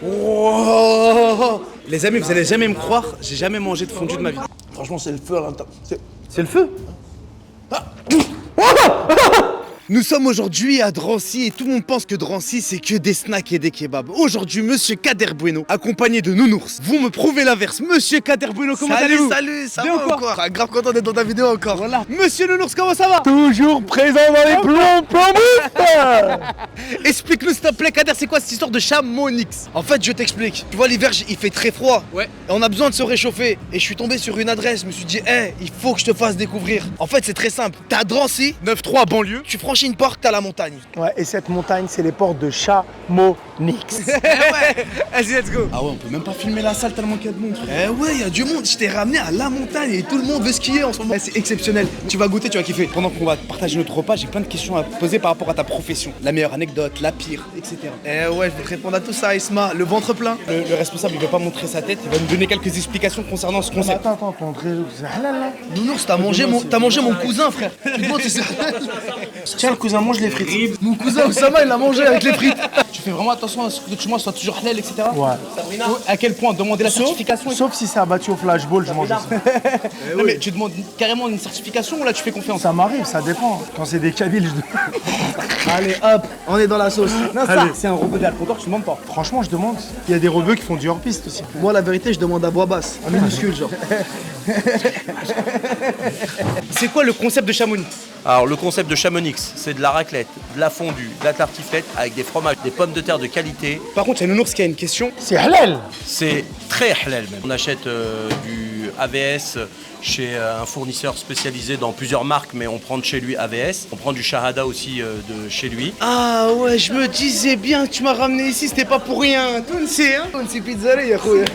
Oh les amis, vous allez jamais me croire, j'ai jamais mangé de fondue de ma vie. Franchement, c'est le feu à l'intérieur. C'est le feu. Nous sommes aujourd'hui à Drancy et tout le monde pense que Drancy c'est que des snacks et des kebabs. Aujourd'hui, monsieur Kader Bueno, accompagné de Nounours, vous me prouvez l'inverse. Monsieur Kader Bueno, comment allez-vous? Salut, ça Bien va ou quoi? ou quoi? Grave content d'être dans ta vidéo encore. Voilà. Monsieur Nounours, comment ça va? Toujours présent dans les plombs. Explique-nous s'il te plaît, Kader, c'est quoi cette histoire de Chamonix? En fait, je t'explique. Tu vois, l'hiver, il fait très froid. Ouais. Et on a besoin de se réchauffer. Et je suis tombé sur une adresse. Je me suis dit, il faut que je te fasse découvrir. En fait, c'est très simple. T'es à Drancy, 9-3 banlieue. tu franchis une porte, t'as la montagne. Ouais, et cette montagne, c'est les portes de Chamonix. Ouais. Vas-y, let's go. Ah ouais, on peut même pas filmer la salle tellement qu'il y a de monde. Ouais, il y a du monde. Je t'ai ramené à la montagne et tout le monde veut skier en ce moment. C'est exceptionnel. Tu vas goûter, tu vas kiffer. Pendant qu'on va partager notre repas, j'ai plein de questions à te poser par rapport à ta profession. La meilleure anecdote, la pire, etc. Ouais, je vais te répondre à tout ça, Isma. Le ventre plein. Le responsable, il veut pas montrer sa tête, il va nous donner quelques explications concernant ce concept. Attends, c'est halal là. Nounours, t'as mangé mon cousin, frère. Tu te demandes si c'est halal. Tiens, le cousin, mange les frites. Mon cousin Oussama, il l'a mangé avec les frites. Tu fais vraiment attention à ce que tu manges soit toujours halal, etc. Ouais. À quel point demander la certification et Sauf si c'est abattu au flashball, je mange ça. tout. Non mais tu demandes carrément une certification ou là tu fais confiance? Ça m'arrive, ça dépend. Quand c'est des Kabyles, je... Allez, hop, on est dans la sauce. Non, ça, Allez. c'est un rebeu d'Alpondor, tu demandes pas. Franchement, je demande. Il y a des rebeux qui font du hors-piste aussi. Moi, la vérité, je demande à voix basse, en minuscule, genre. C'est quoi le concept de Chamonix? Alors le concept de Chamonix, c'est de la raclette, de la fondue, de la tartiflette avec des fromages, des pommes de terre de qualité. Par contre, il y a Nounours qui a une question. C'est halal. C'est très halal même. On achète du AVS chez un fournisseur spécialisé dans plusieurs marques, mais on prend de chez lui AVS. On prend du Shahada aussi de chez lui. Ah ouais, je me disais bien que tu m'as ramené ici, c'était pas pour rien. Tounsi, hein? Tounsi Pizzeria, khoya.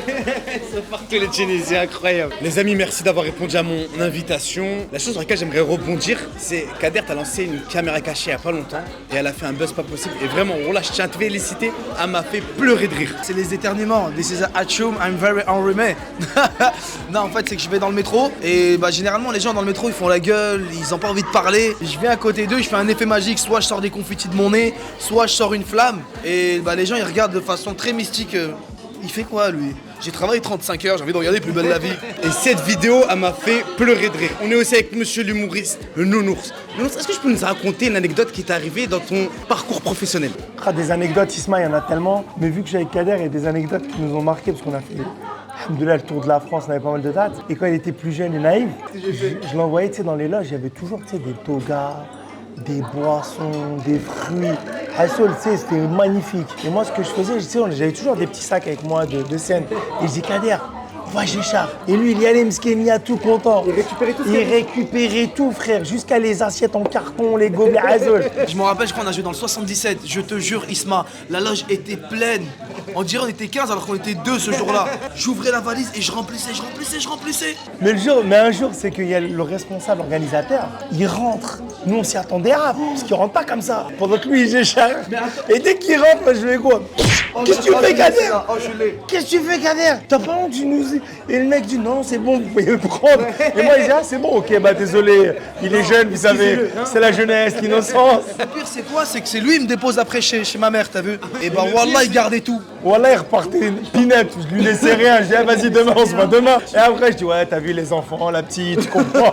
C'est partout les Tunisiens, incroyable. Les amis, merci d'avoir répondu à mon invitation. La chose sur laquelle j'aimerais rebondir, c'est Kader t'a lancé une caméra cachée il y a pas longtemps et elle a fait un buzz pas possible. Et vraiment, là, je tiens à te féliciter, elle m'a fait pleurer de rire. C'est les éternuements. This is a Achum, I'm very hungry man. Non, en fait, c'est que je vais dans le métro et bah généralement les gens dans le métro ils font la gueule, ils ont pas envie de parler. Je viens à côté d'eux, je fais un effet magique, soit je sors des confettis de mon nez, soit je sors une flamme et bah les gens ils regardent de façon très mystique. Il fait quoi lui? J'ai travaillé 35 heures, j'ai envie de regarder Plus belle la vie. Et cette vidéo, elle m'a fait pleurer de rire. On est aussi avec monsieur l'humoriste, le Nounours. Nounours, est-ce que je peux nous raconter une anecdote qui t'est arrivée dans ton parcours professionnel? Des anecdotes, Isma, il y en a tellement. Mais vu que j'ai avec Kader, il y a des anecdotes qui nous ont marqués parce qu'on a fait alhamdoulilah, le tour de la France, on avait pas mal de dates. Et quand il était plus jeune et naïf, je l'envoyais dans les loges, il y avait toujours des togas, des boissons, des fruits. Hassoul, c'était magnifique. Et moi, ce que je faisais, j'avais toujours des petits sacs avec moi de scène. Et je dis, Kader, va Géchard. Et lui, il y allait, Mskenia, tout content. Il récupérait tout. Il récupérait tout, frère, jusqu'à les assiettes en carton, les gobelets Hassoul. Je me rappelle, je crois qu'on a joué dans le 77. Je te jure, Isma, la loge était pleine. On dirait on était 15 alors qu'on était 2 ce jour-là. J'ouvrais la valise et je remplissais. Mais un jour, c'est qu'il y a le responsable organisateur, il rentre. Nous, on s'y attendait parce qu'il rentre pas comme ça. Pendant que lui, il Géchard. Et dès qu'il rentre, moi, je fais quoi? Qu'est-ce que tu fais, Kader? Qu'est-ce que tu fais, Kader? T'as pas honte, tu nous... Et le mec dit non, c'est bon, vous pouvez le prendre. Et moi, il dit ah, c'est bon, ok, bah désolé, il est jeune, vous savez, c'est la jeunesse, l'innocence. Le pire, c'est quoi? C'est que c'est lui, il me dépose après chez ma mère, t'as vu? Et bah, wallah, il gardait tout. Voilà, il repartait pinette, je lui laissais rien. Je dis ah, vas-y, demain, on se voit demain. Et après, je dis ouais, t'as vu les enfants, la petite, tu comprends.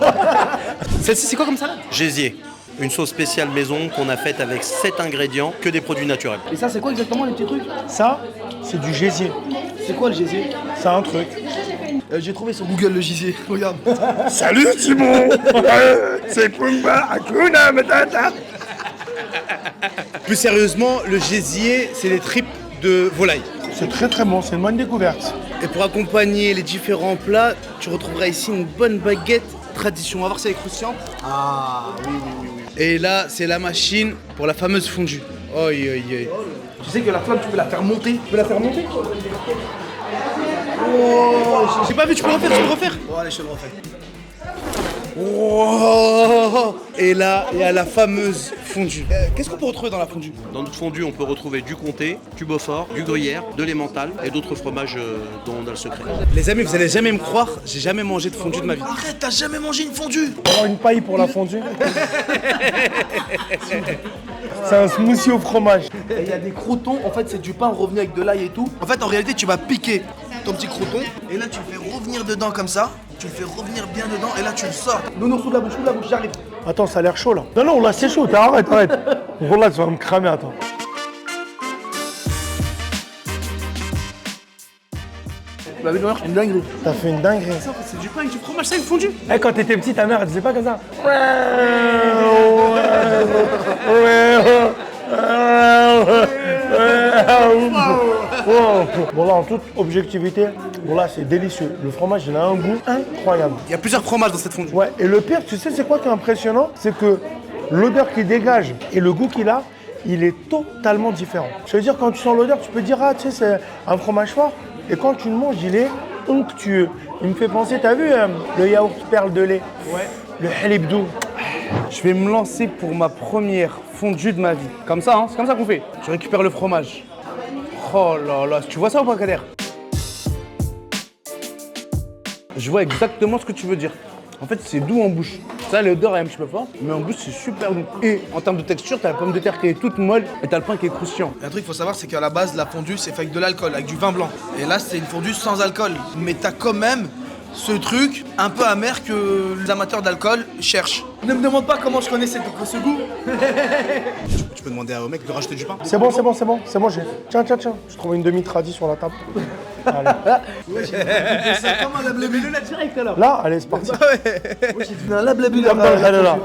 Celle-ci, c'est quoi comme ça là? Gésier, une sauce spéciale maison qu'on a faite avec 7 ingrédients, que des produits naturels. Et ça, c'est quoi exactement les petits trucs? Ça, c'est du gésier. C'est quoi le gésier? C'est un truc. J'ai trouvé sur Google le gésier, regarde. Salut Simon. C'est Pumba Hakuna Matata. Plus sérieusement, le gésier, c'est les tripes de volaille. C'est très très bon, c'est une bonne découverte. Et pour accompagner les différents plats, tu retrouveras ici une bonne baguette tradition. On va voir si elle est croustillante. Ah, oui. Et là, c'est la machine pour la fameuse fondue. Oi. Tu sais que la flamme, tu peux la faire monter. Tu peux la faire monter? Oh, j'ai pas vu, tu peux refaire. Bon, allez, je te le refais. Oh, et là, il y a la fameuse fondue. Qu'est-ce qu'on peut retrouver dans la fondue? Dans notre fondue, on peut retrouver du comté, du beaufort, du gruyère, de l'emmental et d'autres fromages dont on a le secret. Les amis, vous allez jamais me croire, j'ai jamais mangé de fondue de ma vie. Arrête, t'as jamais mangé une fondue? Alors, une paille pour la fondue. C'est un smoothie au fromage. Et il y a des croûtons, en fait c'est du pain revenu avec de l'ail et tout. En fait en réalité tu vas piquer ton petit crouton et là tu le fais revenir dedans comme ça. Tu le fais revenir bien dedans et là tu le sors. Nounours, ouvre la bouche, j'arrive. Attends, ça a l'air chaud là. Non, là c'est chaud, arrête. Voilà, tu vas me cramer, attends. La vie de c'est une dinguerie. T'as fait une dinguerie. C'est du pain avec du fromage, c'est une fondue. Eh, quand t'étais petit, ta mère, elle disait pas comme ça. Bon là, en toute objectivité, bon là, c'est délicieux. Le fromage, il a un goût incroyable. Il y a plusieurs fromages dans cette fondue. Ouais, et le pire, tu sais, c'est quoi qui est impressionnant? C'est que l'odeur qu'il dégage et le goût qu'il a, il est totalement différent. Je veux dire, quand tu sens l'odeur, tu peux dire, ah, tu sais, c'est un fromage fort. Et quand tu le manges, il est onctueux. Il me fait penser, t'as vu le yaourt perle de lait? Ouais. Le halib doux. Je vais me lancer pour ma première fondue de ma vie. Comme ça, hein, c'est comme ça qu'on fait. Je récupère le fromage. Oh là là, tu vois ça ou pas, Kader? Je vois exactement ce que tu veux dire. En fait, c'est doux en bouche. Ça, l'odeur est un petit peu forte, mais en bouche, c'est super doux. Et en termes de texture, t'as la pomme de terre qui est toute molle et t'as le pain qui est croustillant. Un truc qu'il faut savoir, c'est qu'à la base, la fondue, c'est fait avec de l'alcool, avec du vin blanc. Et là, c'est une fondue sans alcool. Mais t'as quand même ce truc un peu amer que les amateurs d'alcool cherchent. Ne me demande pas comment je connais ce goût. Tu peux demander au mec de rajouter du pain? C'est bon, j'ai. Tiens. Je trouve une demi-tradi sur la table. Allez. C'est comme un lablabulu là direct alors. Là, allez, c'est parti. Moi j'ai devenu un lablabulu Comme dans le là. là.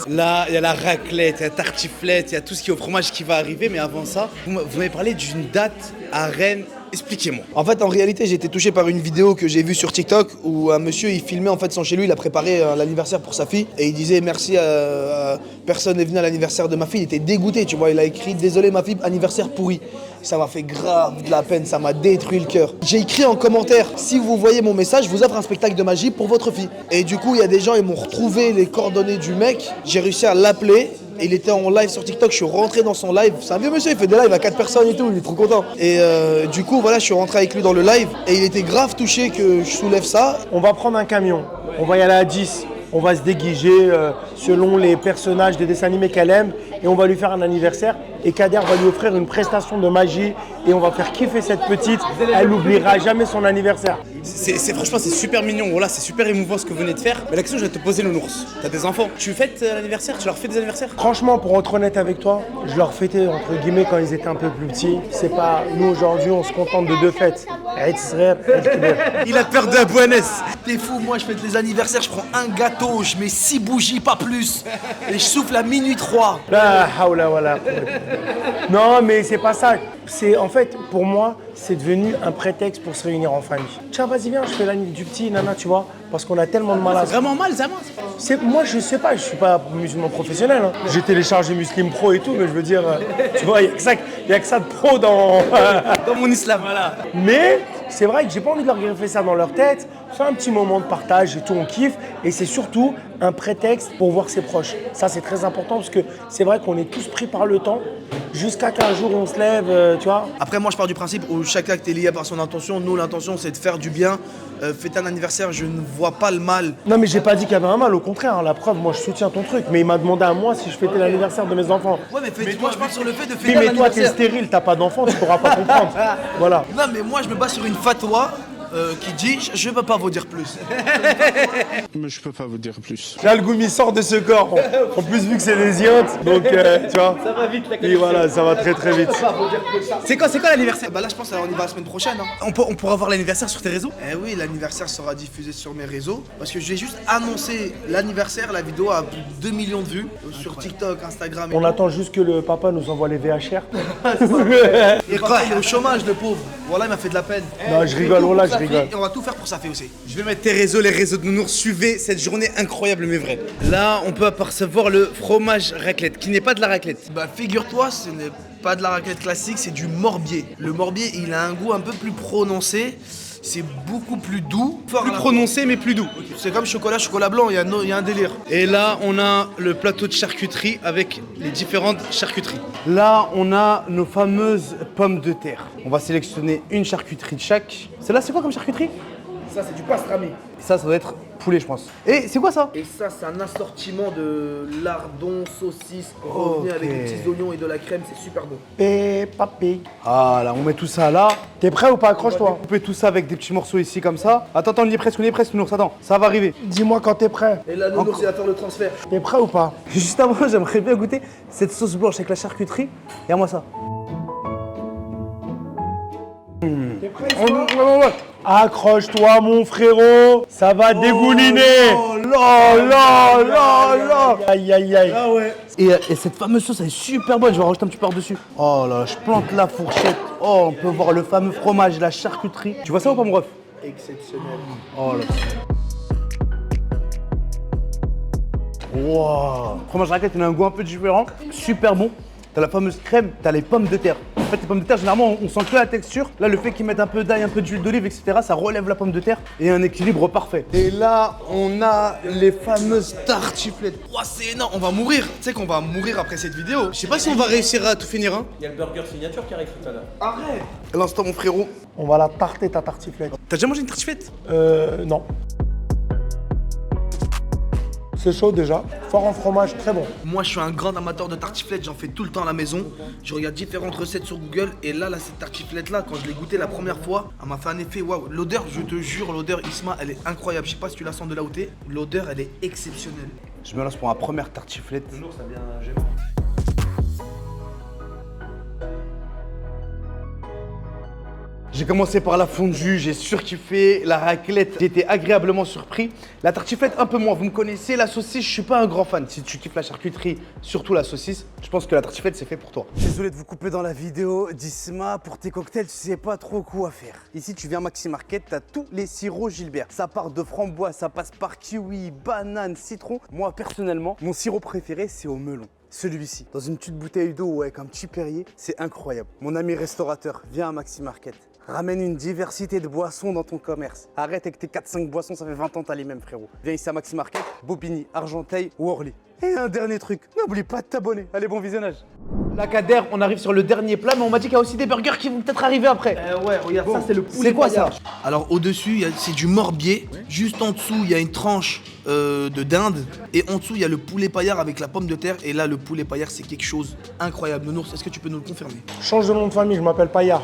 Là, il y a la raclette, il y a la tartiflette, il y a tout ce qui est au fromage qui va arriver. Mais avant ça, vous m'avez parlé d'une date à Rennes. Expliquez-moi. En fait, en réalité, j'ai été touché par une vidéo que j'ai vue sur TikTok où un monsieur, il filmait en fait son chez lui, il a préparé l'anniversaire pour sa fille et il disait merci à personne n'est venu à l'anniversaire de ma fille. Il était dégoûté, tu vois. Il a écrit désolé ma fille, anniversaire pourri. Ça m'a fait grave de la peine, ça m'a détruit le cœur. J'ai écrit en commentaire si vous voyez mon message, je vous offre un spectacle de magie pour votre fille. Et du coup, il y a des gens, ils m'ont retrouvé les coordonnées du mec. J'ai réussi à l'appeler. Il était en live sur TikTok, je suis rentré dans son live. C'est un vieux monsieur, il fait des lives à 4 personnes et tout, il est trop content. Et du coup, voilà, je suis rentré avec lui dans le live et il était grave touché que je soulève ça. On va prendre un camion, on va y aller à 10. On va se déguiser selon les personnages des dessins animés qu'elle aime et on va lui faire un anniversaire. Et Kader va lui offrir une prestation de magie et on va faire kiffer cette petite. Elle n'oubliera jamais son anniversaire. Franchement, c'est super mignon. Voilà, c'est super émouvant ce que vous venez de faire. Mais la question, je vais te poser, le Nounours. T'as des enfants. Tu fêtes l'anniversaire? Tu leur fais des anniversaires? Franchement, pour être honnête avec toi, je leur fêtais entre guillemets quand ils étaient un peu plus petits. C'est pas nous aujourd'hui, on se contente de 2 fêtes. Eid Srer, Eid Kibir. Il a peur de la Buenès. T'es fou, moi je fête les anniversaires, je prends un gâteau, je mets 6 bougies, pas plus. Et je souffle à minuit 3. La hawla wala. Non, mais c'est pas ça. C'est en fait, pour moi, c'est devenu un prétexte pour se réunir en famille. Tiens, vas-y, viens, je fais l'année du petit, nana, tu vois, parce qu'on a tellement de mal à C'est vraiment mal, Zama. Moi, je sais pas, je suis pas musulman professionnel. Hein. J'ai téléchargé Muslim Pro et tout, mais je veux dire, tu vois, il y a que ça de pro dans mon islam, voilà. Mais c'est vrai que j'ai pas envie de leur greffer ça dans leur tête. C'est un petit moment de partage et tout, on kiffe. Et c'est surtout un prétexte pour voir ses proches. Ça, c'est très important parce que c'est vrai qu'on est tous pris par le temps jusqu'à qu'un jour on se lève, tu vois. Après, moi, je pars du principe où chaque acte est lié par son intention. Nous, l'intention, c'est de faire du bien. Fêter un anniversaire, je ne vois pas le mal. Non, mais j'ai pas dit qu'il y avait un mal, au contraire. Hein, la preuve, moi, je soutiens ton truc. Mais il m'a demandé à moi si je fêtais l'anniversaire de mes enfants. Ouais, mais moi, je pars sur le fait de Oui, fêter mais toi, t'es l'anniversaire. stérile, t'as pas d'enfant, tu pourras pas comprendre. Voilà. Non, mais moi, je me base sur une fatwa qui dit je peux pas vous dire plus. Mais je peux pas vous dire plus. Là, le Goumi sort de ce corps. En plus, vu que c'est des iotes, donc tu vois. Ça va vite, la qualité. Et voilà, ça va très très vite. C'est quoi l'anniversaire? Bah là, je pense qu'on y va la semaine prochaine. Hein. On pourra voir l'anniversaire sur tes réseaux? Eh oui, l'anniversaire sera diffusé sur mes réseaux parce que j'ai juste annoncé l'anniversaire, la vidéo a plus de 2 millions de vues sur TikTok, Instagram. On attend juste que le papa nous envoie les VHR. Et papa, il est au chômage, le pauvre. Voilà, il m'a fait de la peine. Non, je rigole, voilà, je rigole. Et on va tout faire pour sa fille aussi. Je vais mettre tes réseaux, les réseaux de Nounours. Suivez cette journée incroyable mais vraie. Là, on peut apercevoir le fromage raclette, qui n'est pas de la raclette. Bah figure-toi, ce n'est pas de la raclette classique, c'est du morbier. Le morbier, il a un goût un peu plus prononcé. c'est beaucoup plus doux. Fort Plus à la prononcé, mais plus doux. fois. C'est comme chocolat blanc, il y a un délire. Et là, on a le plateau de charcuterie avec les différentes charcuteries. Là, on a nos fameuses pommes de terre. On va sélectionner une charcuterie de chaque. Celle-là, c'est quoi comme charcuterie? Ça, c'est du pastrami. Ça doit être poulet, je pense. Et c'est quoi ça? Et ça, c'est un assortiment de lardons, saucisses, revenu avec des petits oignons et de la crème, c'est super bon. Et papi. Ah là, on met tout ça là. T'es prêt ou pas? Accroche-toi. On fait tout ça avec des petits morceaux ici comme ça. Attends, on y est presque, Nounours, attends. Ça va arriver. Dis-moi quand t'es prêt. Et là, Nounours, il va faire le transfert. T'es prêt ou pas? Juste avant, j'aimerais bien goûter cette sauce blanche avec la charcuterie. Regarde-moi ça. T'es prêt, accroche-toi, mon frérot. Ça va dégouliner. Oh là là. Aïe, aïe, aïe. Ah ouais. Et cette fameuse sauce, elle est super bonne. Je vais rajouter un petit peu par-dessus. Oh là, je plante la fourchette. Oh, on peut voir le fameux fromage, la charcuterie. Tu vois ça ou pas, mon ref? Exceptionnel. Oh là. Wow. Fromage raclette, il a un goût un peu différent. Super bon. T'as la fameuse crème, t'as les pommes de terre. En fait, les pommes de terre, généralement, on sent que la texture. Là, le fait qu'ils mettent un peu d'ail, un peu d'huile d'olive, etc., ça relève la pomme de terre et un équilibre parfait. Et là, on a les fameuses tartiflettes. Ouah, c'est énorme, on va mourir. Tu sais qu'on va mourir après cette vidéo. Je sais pas si on va réussir à tout finir, hein. Il y a le burger signature qui arrive tout à l'heure. Arrête. À l'instant, mon frérot. On va la tarter ta tartiflette. T'as déjà mangé une tartiflette? Non. C'est chaud déjà. Fort en fromage, très bon. Moi, je suis un grand amateur de tartiflettes, j'en fais tout le temps à la maison. Je regarde différentes recettes sur Google et là, cette tartiflette-là, quand je l'ai goûtée la première fois, elle m'a fait un effet waouh. L'odeur, je te jure, l'odeur Isma, elle est incroyable. Je sais pas si tu la sens de là où t'es. L'odeur, elle est exceptionnelle. Je me lance pour ma première tartiflette. Ça vient géant. J'ai commencé par la fondue, j'ai surkiffé, la raclette, j'ai été agréablement surpris. La tartiflette un peu moins, vous me connaissez, la saucisse, je suis pas un grand fan. Si tu kiffes la charcuterie, surtout la saucisse, je pense que la tartiflette c'est fait pour toi. Désolé de vous couper dans la vidéo d'Isma, pour tes cocktails tu sais pas trop quoi faire. Ici tu viens Maxi Market, t'as tous les sirops Gilbert. Ça part de framboise, ça passe par kiwi, banane, citron. Moi personnellement, mon sirop préféré c'est au melon. Celui-ci, dans une petite bouteille d'eau ou avec un petit Perrier, c'est incroyable. Mon ami restaurateur, viens à Maxi Market. Ramène une diversité de boissons dans ton commerce. Arrête avec tes 4-5 boissons, ça fait 20 ans que t'as les mêmes, frérot. Viens ici à Maxi Market, Bobigny, Argenteuil ou Orly. Et un dernier truc, n'oublie pas de t'abonner. Allez, bon visionnage. La Kader, on arrive sur le dernier plat, mais on m'a dit qu'il y a aussi des burgers qui vont peut-être arriver après. Ouais, regarde, ça c'est le poulet C'est quoi ça? paillard. Alors au-dessus, c'est du morbier. Juste en dessous, il y a une tranche de dinde. Et en dessous, il y a le poulet paillard avec la pomme de terre. Et là, le poulet paillard, c'est quelque chose incroyable. Nounours, est-ce que tu peux nous le confirmer? Change de nom de famille, je m'appelle Paillard.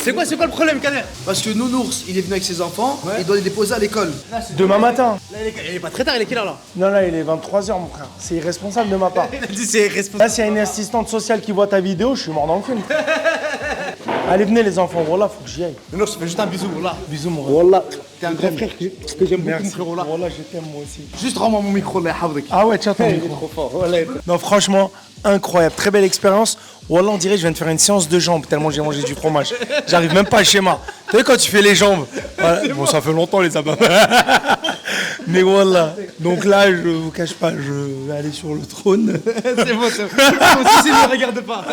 C'est quoi le problème, Kader? Parce que Nounours, il est venu avec ses enfants, il doit les déposer à l'école. Demain matin. Là, il est pas très tard, il est quelle heure là? Non, là, il est 23h, mon frère. C'est irresponsable de ma part. Il a dit c'est Là, responsable. s'il y a une assistante sociale qui voit ta vidéo, je suis mort dans le film. Allez, venez les enfants, voilà, faut que j'y aille. Non, je te fais juste un bisou, là. Bisous, mon ref. Wallah, t'es un grand frère que j'aime beaucoup, mon Merci. frérot, là. Voilà, je t'aime moi aussi. Juste rends-moi mon micro, là, Havdik. Ah ouais, tiens ton Il est micro. trop fort, voilà. Non, franchement, incroyable. Très belle expérience. Wallah, on dirait que je viens de faire une séance de jambes tellement j'ai mangé du fromage. J'arrive même pas à schéma. Tu sais, quand tu fais les jambes. Voilà. Bon, ça fait longtemps, les abats. Mais voilà. Donc là, je vous cache pas, je vais aller sur le trône. C'est bon, c'est bon. Si, ne me regarde pas.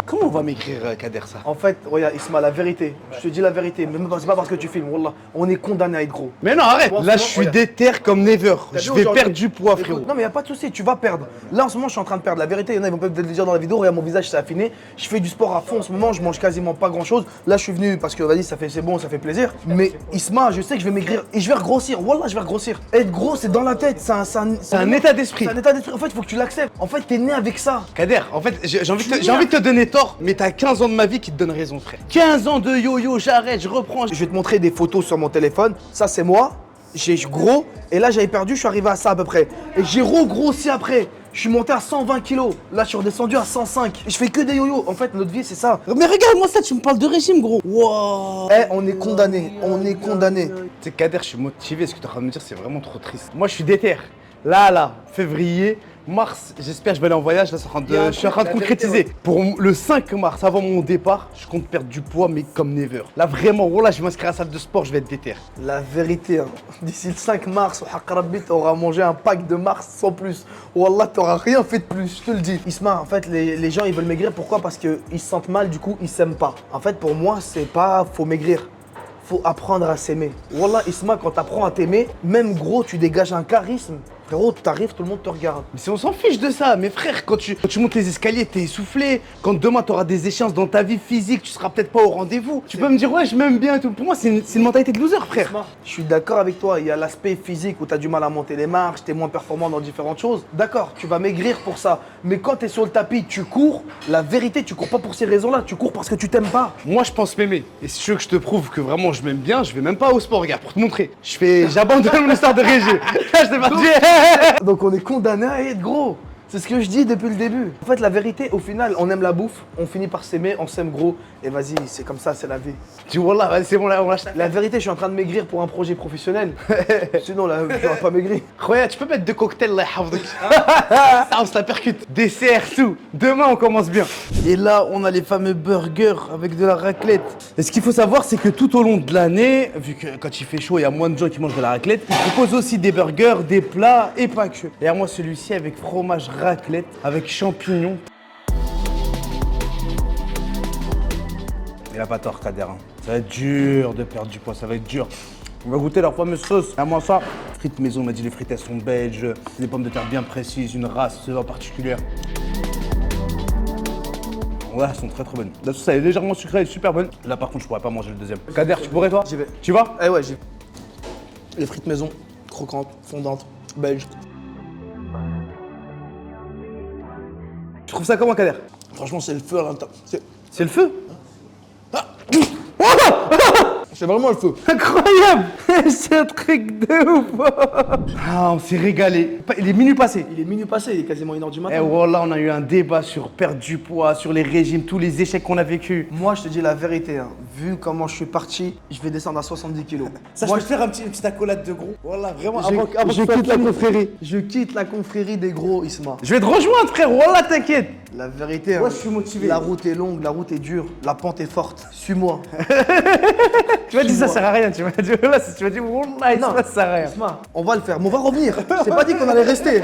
Comment on va m'écrire, Kader, ça? En fait, regarde, Isma, la vérité. Je te dis la vérité. Même pas, c'est pas parce que tu filmes, wallah. On est condamné à être gros. Mais non, arrête. Là, je suis regarde. déter comme never. T'as Je vu vais aujourd'hui perdre du poids, Écoute, frérot. Non, mais y a pas de souci, tu vas perdre. Là, en ce moment, je suis en train de perdre. La vérité, il y en a, ils vont peut-être le dire dans la vidéo. Regarde, mon visage s'est affiné. Je fais du sport à fond en ce moment. Je mange quasiment pas grand-chose. Là, je suis venu parce que, vas-y, c'est bon, ça fait plaisir. Mais Isma, je sais que je vais maigrir et je vais regrossir. Wallah, je vais regrossir. Être gros, c'est dans la tête. C'est un état d'esprit. C'est un état d'esprit. En fait, il faut que tu l'acceptes. En fait, t'es né avec ça. Kader, en fait, j'ai envie de te donner tort, mais t'as 15 ans de ma vie qui te donne raison, frère. 15 ans de yo-yo, j'arrête, je reprends. Je vais te montrer des photos sur mon téléphone. Ça, c'est moi. J'ai gros. Et là, j'avais perdu. Je suis arrivé à ça à peu près. Et j'ai regrossi après. Je suis monté à 120 kilos. Là, je suis redescendu à 105. Je fais que des yo-yo. En fait, notre vie, c'est ça. Mais regarde-moi ça, tu me parles de régime, gros. Wow. Eh, on est condamné. On est condamné. Tu sais, Kader, je suis motivé. Ce que tu es en train de me dire, c'est vraiment trop triste. Moi, je suis déter. Là, février, mars, j'espère que je vais aller en voyage. Là, je suis en train de concrétiser. Pour le 5 mars, avant mon départ, je compte perdre du poids, mais comme never. Là, vraiment, voilà, je vais m'inscrire à la salle de sport, je vais être déter. La vérité, hein. D'ici le 5 mars, au Haq Rabbi, t'auras mangé un pack de Mars sans plus. Wallah, t'auras rien fait de plus, je te le dis. Isma, en fait, les gens, ils veulent maigrir. Pourquoi? Parce qu'ils se sentent mal, du coup, ils s'aiment pas. En fait, pour moi, c'est pas faut maigrir. faut apprendre à s'aimer. Wallah, Isma, quand t'apprends à t'aimer, même gros, tu dégages un charisme. Frérot, t'arrives, tout le monde te regarde. Mais si on s'en fiche de ça, mes frères, quand tu montes les escaliers, t'es essoufflé. Quand demain t'auras des échéances dans ta vie physique, tu seras peut-être pas au rendez-vous. Tu peux me dire, ouais, je m'aime bien et tout. Pour moi, c'est une mentalité de loser, frère. Je suis d'accord avec toi, il y a l'aspect physique où t'as du mal à monter les marches, t'es moins performant dans différentes choses. D'accord, tu vas maigrir pour ça. Mais quand t'es sur le tapis, tu cours, la vérité, tu cours pas pour ces raisons-là, tu cours parce que tu t'aimes pas. Moi, je pense m'aimer. Et si tu veux que je te prouve que vraiment je m'aime bien, je vais même pas au sport, regarde, pour te montrer. J'abandonne mon histoire de régime. Là, je t'ai pas dit. Donc on est condamné à être gros. C'est ce que je dis depuis le début. En fait, la vérité, au final, on aime la bouffe, on finit par s'aimer, on s'aime gros. Et vas-y, c'est comme ça, c'est la vie. Tu vois là, vas-y, c'est bon, là, on lâche. La vérité, je suis en train de maigrir pour un projet professionnel. Sinon, là, je n'aurais pas maigri. Khoya, tu peux mettre 2 cocktails là, ça, on se la percute. Dessert, tout. Demain, on commence bien. Et là, on a les fameux burgers avec de la raclette. Et ce qu'il faut savoir, c'est que tout au long de l'année, vu que quand il fait chaud, il y a moins de gens qui mangent de la raclette, ils proposent aussi des burgers, des plats et pas que. Et à moi, celui-ci avec fromage raclette, avec champignons. Il a pas tort, Kader. Hein. Ça va être dur de perdre du poids, ça va être dur. On va goûter leur fameuse sauce. À moi, ça. Frites maison, on m'a dit les frites, elles sont belges. Des pommes de terre bien précises, une race en particulière. Ouais, elles sont très très bonnes. La sauce, elle est légèrement sucrée, elle est super bonne. Là, par contre, je pourrais pas manger le deuxième. Kader, tu pourrais, toi? J'y vais. Tu vas? Eh ouais, j'y vais. Les frites maison, croquantes, fondantes, belges. Tu trouves ça comment, Kader? Franchement, c'est le feu à l'intérieur. C'est le feu? C'est vraiment le feu. Incroyable! C'est un truc de ouf! Ah, on s'est régalé. Il est minuit passé. Il est minuit passé, il est quasiment 1h du matin. Et voilà, on a eu un débat sur perdre du poids, sur les régimes, tous les échecs qu'on a vécus. Moi, je te dis la vérité, hein. Vu comment je suis parti, je vais descendre à 70 kilos. Ça, moi, je peux faire une petite accolade de gros. Voilà, vraiment, je avant quitte de faire la tout. confrérie. Je quitte la confrérie des gros, Isma. Je vais te rejoindre, frère. Voilà, t'inquiète. La vérité, Moi, hein, je suis motivé. La route est longue, la route est dure, la pente est forte. Suis-moi. Tu m'as dit ça sert à rien. Tu m'as dit, là, tu m'as dit, wallah, ça sert à rien. Isma, on va le faire, mais on va revenir. Je t'ai pas dit qu'on allait rester.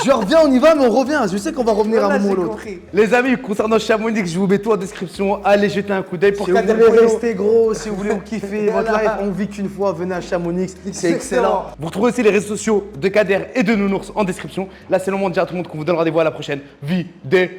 Je reviens, on y va, mais on revient. Je sais qu'on va revenir à un Voilà, moment ou j'ai l'autre. compris. Les amis, concernant Chamonix, je vous mets tout en description. Allez jeter un coup d'œil pour Si vous Kader voulez Polo. rester gros, si vous voulez vous kiffer votre Voilà. life, on vit qu'une fois, venez à Chamonix, c'est excellent. Vous retrouvez aussi les réseaux sociaux de Kader et de Nounours en description. Là, c'est le moment de dire à tout le monde qu'on vous donne rendez-vous à la prochaine vidéo.